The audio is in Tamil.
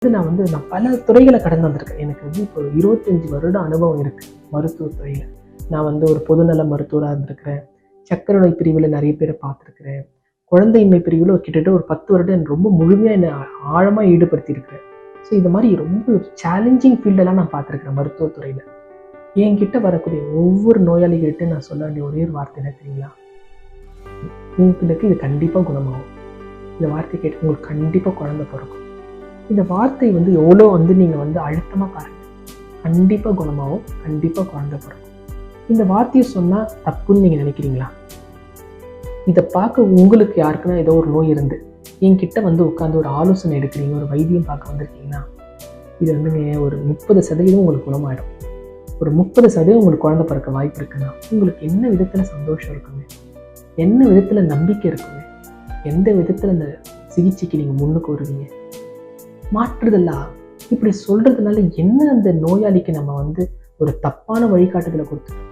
நான் பல துறைகளை கடந்து வந்திருக்கேன். எனக்கு இப்போ 25 வருட அனுபவம் இருக்கு மருத்துவத்துறையில். நான் ஒரு பொதுநல மருத்துவராக இருந்திருக்கிறேன். சக்கரை நோய் பிரிவில் நிறைய பேரை பார்த்துருக்கிறேன். குழந்தையின்மை பிரிவில் கிட்டத்தட்ட ஒரு 10 வருடம் எனக்கு ரொம்ப முழுமையாக என்னை ஆழமாக ஈடுபடுத்தியிருக்கிறேன். ஸோ இந்த மாதிரி ரொம்ப சேலஞ்சிங் ஃபீல்டெல்லாம் நான் பார்த்துருக்கிறேன் மருத்துவத்துறையில். என்கிட்ட வரக்கூடிய ஒவ்வொரு நோயாளிகிட்ட நான் சொல்ல வேண்டிய ஒரே ஒரு வார்த்தை என்ன தெரியுங்களா? உங்களுக்கு இது கண்டிப்பாக குணமாகும். இந்த வார்த்தை கேட்டு உங்களுக்கு கண்டிப்பாக குழந்தை பிறக்கும். இந்த வார்த்தை எவ்வளோ நீங்கள் அழுத்தமாக பாருங்கள். கண்டிப்பாக குணமாகும், கண்டிப்பாக குழந்தை பிறக்கும். இந்த வார்த்தையை சொன்னால் தப்புன்னு நீங்கள் நினைக்கிறீங்களா? இதை பார்க்க உங்களுக்கு யாருக்குன்னா ஏதோ ஒரு நோய் இருந்து என்கிட்ட உட்காந்து ஒரு ஆலோசனை எடுக்கிறீங்க, ஒரு வைத்தியம் பார்க்க வந்திருக்கீங்கன்னா, இது ஒரு 30% உங்களுக்கு குணமாயிடும். ஒரு 30% உங்களுக்கு குழந்தை பிறக்க வாய்ப்பு இருக்குன்னா உங்களுக்கு என்ன விதத்தில் சந்தோஷம் இருக்குங்க, என்ன விதத்தில் நம்பிக்கை இருக்குங்க, எந்த விதத்தில் இந்த சிகிச்சைக்கு நீங்கள் முன்னுக்கு வருவீங்க? மாற்றுதெல்லாம் இப்படி சொல்றதுனால என்ன அந்த நோயாளிக்கு நம்ம ஒரு தப்பான வழிகாட்டுதலை கொடுத்துட்டோம்.